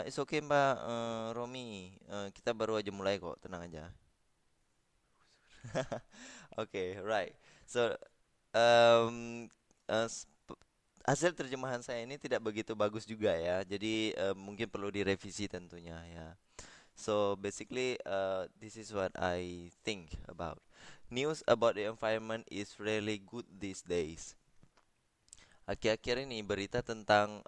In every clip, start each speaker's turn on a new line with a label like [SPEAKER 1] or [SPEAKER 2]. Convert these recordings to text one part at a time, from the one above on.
[SPEAKER 1] It's okay Mbak Romi. Kita baru aja mulai kok, tenang aja. Oke, right. So, um, hasil terjemahan saya ini tidak begitu bagus juga ya. Jadi mungkin perlu direvisi tentunya ya. So basically, this is what I think about. News about the environment is really good these days. Akhir-akhir ini berita tentang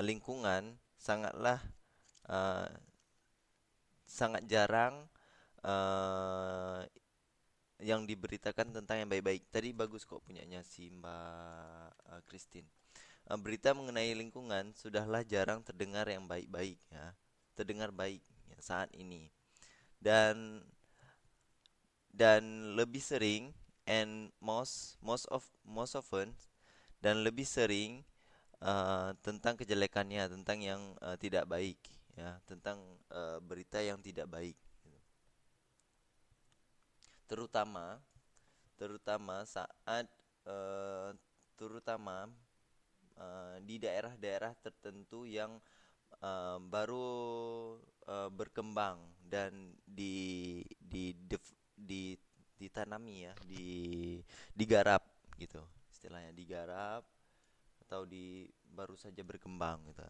[SPEAKER 1] lingkungan eh, sangat jarang eh, yang diberitakan tentang yang baik-baik. Tadi bagus kok punyanya si Mbak Christine. Berita mengenai lingkungan sudahlah jarang terdengar yang baik-baik ya. Terdengar baik ya, saat ini. Dan lebih sering and most often dan lebih sering tentang kejelekannya, tentang yang tidak baik ya, tentang berita yang tidak baik gitu. Terutama terutama saat eh, terutama di daerah-daerah tertentu yang baru berkembang dan di ditanami ya, digarap gitu. Istilahnya digarap atau baru saja berkembang gitu.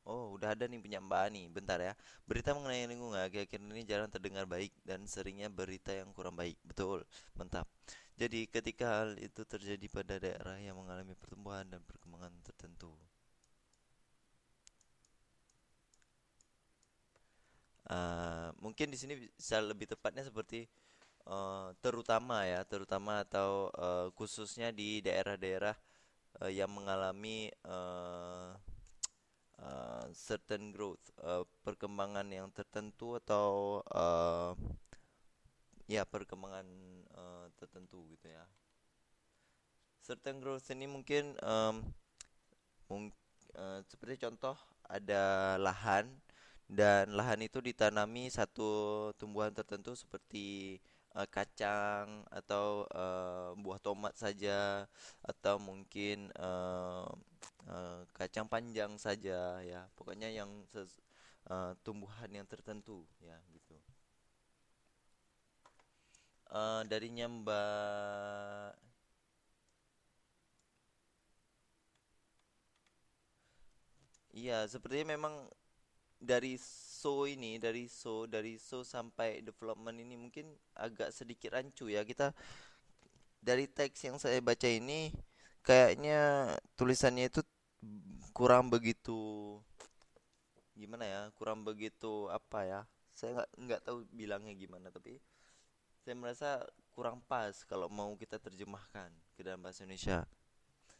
[SPEAKER 1] Oh, udah ada nih punya Mbak Ani. Bentar ya. Berita mengenai lingkungan akhir-akhir ini jarang terdengar baik dan seringnya berita yang kurang baik. Betul, mantap. Jadi, ketika hal itu terjadi pada daerah yang mengalami pertumbuhan dan perkembangan tertentu. Mungkin di sini bisa lebih tepatnya seperti terutama ya, terutama atau khususnya di daerah-daerah yang mengalami certain growth, perkembangan yang tertentu atau ya perkembangan tertentu gitu ya. Certain growth ini mungkin seperti contoh ada lahan dan lahan itu ditanami satu tumbuhan tertentu seperti kacang atau buah tomat saja atau mungkin kacang panjang saja ya. Pokoknya yang tumbuhan yang tertentu ya gitu. Darinya Mbak, iya sepertinya memang dari show sampai development ini mungkin agak sedikit rancu ya. Kita dari teks yang saya baca ini kayaknya tulisannya itu kurang begitu, gimana ya, kurang begitu apa ya, saya nggak tahu bilangnya gimana, tapi saya merasa kurang pas kalau mau kita terjemahkan ke dalam bahasa Indonesia.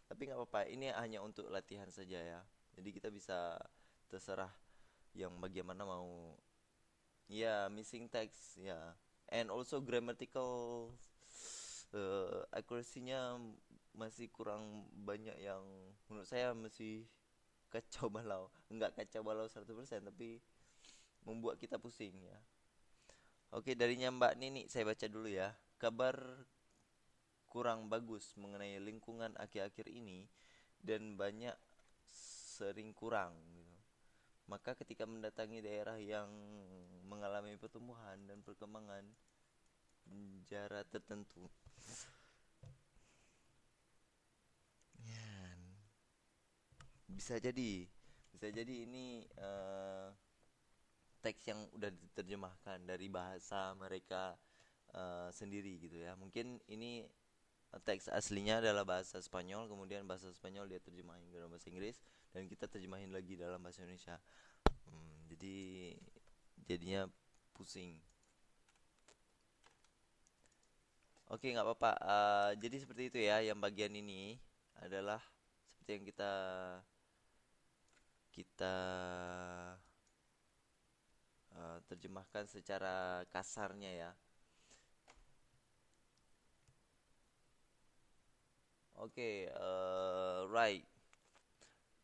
[SPEAKER 1] Tapi nggak apa-apa, ini hanya untuk latihan saja ya, jadi kita bisa terserah yang bagaimana mau. Ya, missing text ya. And also grammatical accuracy-nya masih kurang banyak, yang menurut saya masih kacau balau. Enggak kacau balau 100% tapi membuat kita pusing ya. Oke, darinya Mbak Nini saya baca dulu ya. Kabar kurang bagus mengenai lingkungan akhir-akhir ini dan banyak sering kurang gitu. Maka ketika mendatangi daerah yang mengalami pertumbuhan dan perkembangan penjara tertentu. Ya, bisa jadi, bisa jadi ini teks yang udah diterjemahkan dari bahasa mereka sendiri gitu ya. Mungkin ini teks aslinya adalah bahasa Spanyol, kemudian bahasa Spanyol dia terjemahin ke dalam bahasa Inggris dan kita terjemahin lagi dalam bahasa Indonesia. Jadi jadinya pusing. Oke, nggak apa-apa. Jadi seperti itu ya. Yang bagian ini adalah seperti yang kita kita terjemahkan secara kasarnya ya. Oke, right.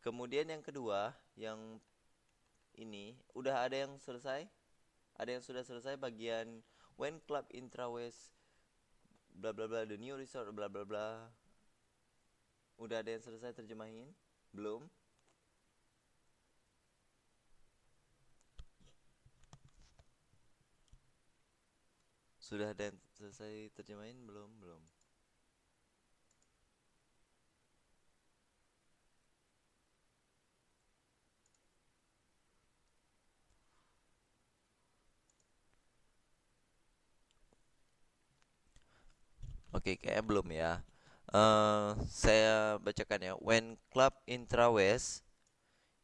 [SPEAKER 1] Kemudian yang kedua, yang ini udah ada yang selesai? Ada yang sudah selesai bagian when club intrawest bla bla bla the new resort bla bla bla. Udah ada yang selesai terjemahin? Belum? Sudah ada yang selesai terjemahin? Belum? Belum. Oke, kayaknya belum ya. Saya bacakan ya. When club intrawest,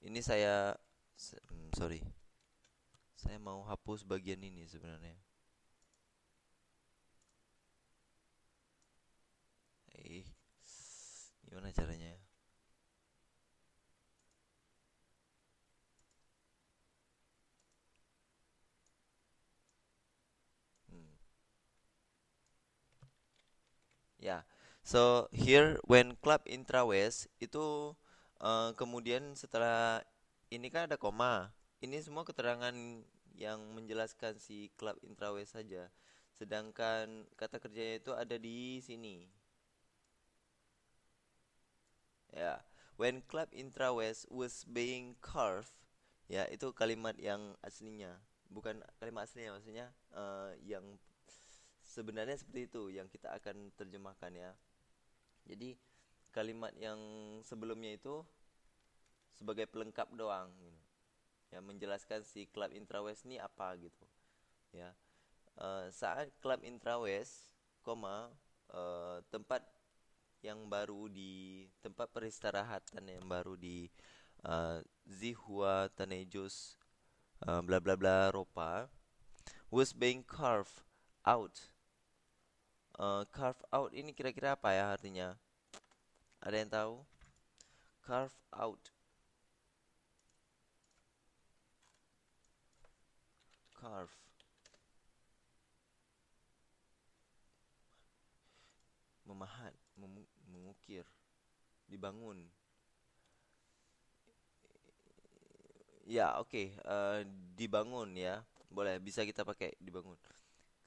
[SPEAKER 1] ini sorry, saya mau hapus bagian ini sebenarnya. Eh, gimana caranya? Hmm. Ya, so here when club intrawest itu kemudian setelah ini kan ada koma. Ini semua keterangan yang menjelaskan si club intrawest saja. Sedangkan kata kerjanya itu ada di sini. Ya, when club intrawest was being carved, ya itu kalimat yang aslinya, bukan kalimat aslinya maksudnya yang sebenarnya seperti itu yang kita akan terjemahkan ya. Jadi kalimat yang sebelumnya itu sebagai pelengkap doang gitu. Ya menjelaskan si club intrawest ini apa gitu ya. Saat club intrawest koma tempat yang baru di tempat peristirahatan yang baru di Zihua Tanejos bla bla bla Ropa was being carved out. Carve out ini kira-kira apa ya artinya? Ada yang tahu? Carve out, carve, memahat, mengukir, dibangun. Ya, oke, dibangun ya. Boleh, bisa kita pakai dibangun.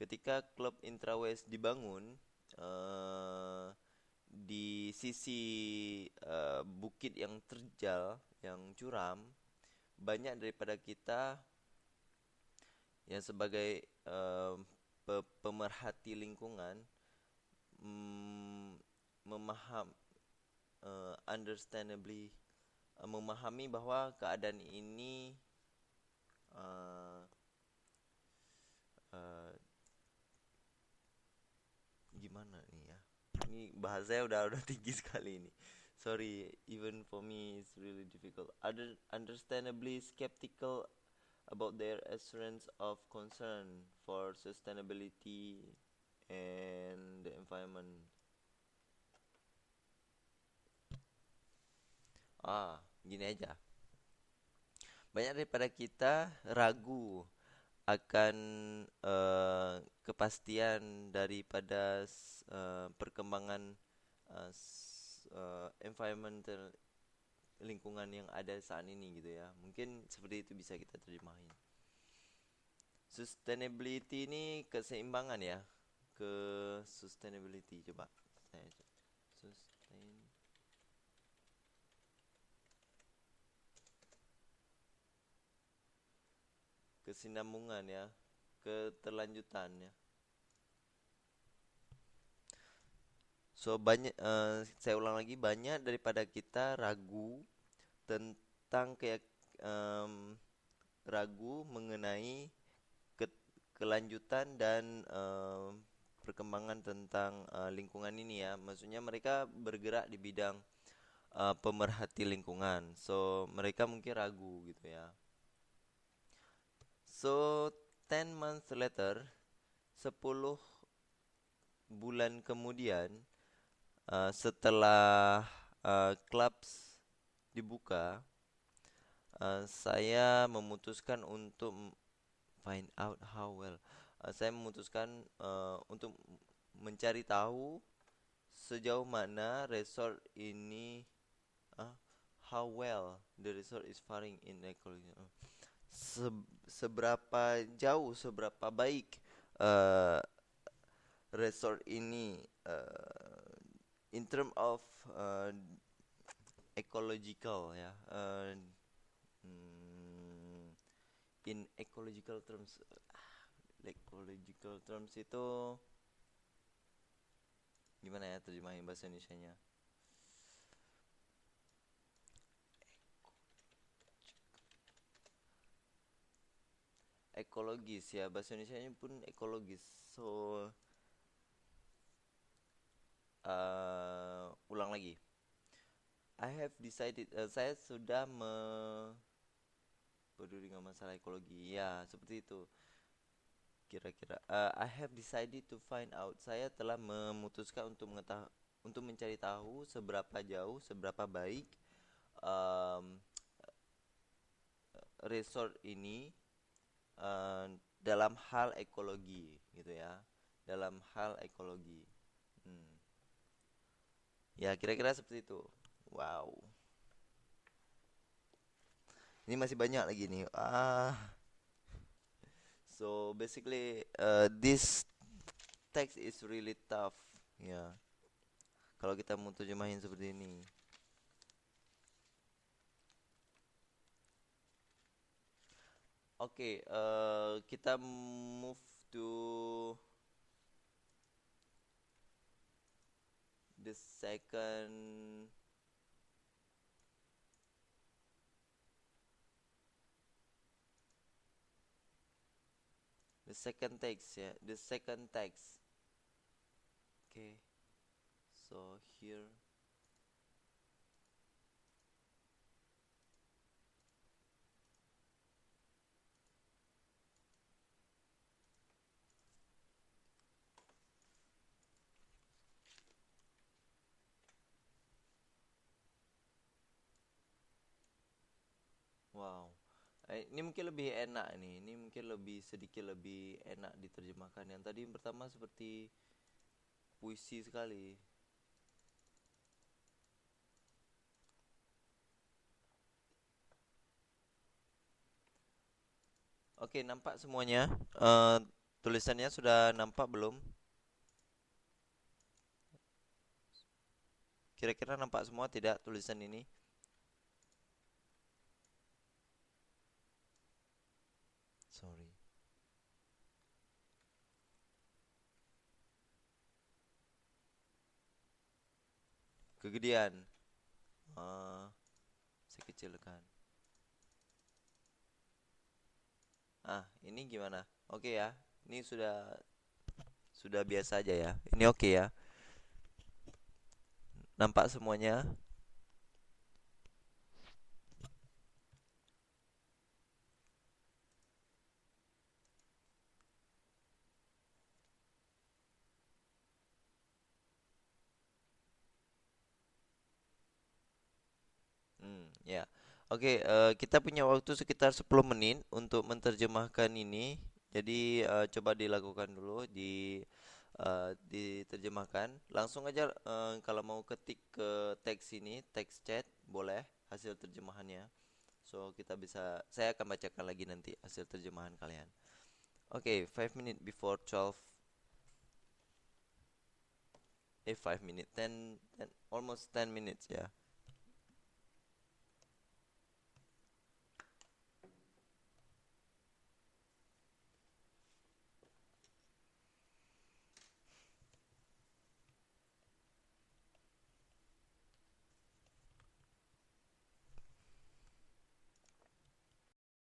[SPEAKER 1] Ketika klub intrawest dibangun di sisi bukit yang terjal, yang curam, banyak daripada kita yang sebagai pemerhati lingkungan mm, memaham understandably memahami bahwa keadaan ini uh, uh, gimana nih ya? Ini bahasanya udah tinggi sekali ini. Sorry, even for me it's really difficult. Understandably skeptical about their assurance of concern for sustainability and the environment. Gini aja. Banyak daripada kita ragu akan kepastian daripada perkembangan environmental lingkungan yang ada saat ini gitu ya. Mungkin seperti itu bisa kita terjemahin. Sustainability ini keseimbangan ya. Ke sustainability coba saya sustain kesinambungan ya, keterlanjutan ya. So banyak saya ulang lagi banyak daripada kita ragu tentang kayak ragu mengenai kelanjutan dan perkembangan tentang lingkungan ini ya. Maksudnya mereka bergerak di bidang pemerhati lingkungan. So mereka mungkin ragu gitu ya. So 10 months later, 10 bulan kemudian setelah clubs dibuka, saya memutuskan untuk find out how well. Saya memutuskan untuk mencari tahu sejauh mana resort ini uh, how well the resort is faring in ecology. Seberapa jauh, seberapa baik uh, resort ini in term of ecological ya, hmm, in ecological terms, ecological terms itu gimana ya terjemahin bahasa Indonesianya? Ekologis ya, bahasa Indonesianya pun ekologis. So ulang lagi. I have decided, saya sudah peduli dengan masalah ekologi. Ya, seperti itu. Kira-kira I have decided to find out. Saya telah memutuskan untuk mencari tahu seberapa jauh, seberapa baik um, resort ini dalam hal ekologi gitu ya. Dalam hal ekologi. Hmm. Ya, kira-kira seperti itu. Wow. Ini masih banyak lagi nih. So basically, this text is really tough. Ya, kalau kita mau terjemahin seperti ini. Oke, kita move to the second text ya, the second text. Okay, so here. Wow. Ini mungkin lebih enak nih. Ini mungkin lebih sedikit lebih enak diterjemahkan. Yang tadi yang pertama seperti puisi sekali. Oke, nampak semuanya. Tulisannya sudah nampak belum? Kira-kira nampak semua tidak tulisan ini? Sorry. Kegedean. Eh, saya kecilkan. Ini gimana? Oke ya. Ini sudah biasa aja ya. Ini oke ya. Nampak semuanya? Ya. Oke, kita punya waktu sekitar 10 menit untuk menerjemahkan ini. Jadi coba dilakukan dulu diterjemahkan. Langsung aja kalau mau ketik ke teks ini, teks chat boleh hasil terjemahannya. So saya akan bacakan lagi nanti hasil terjemahan kalian. Oke, 5 minutes before 12. 5 minutes, 10, almost 10 minutes ya.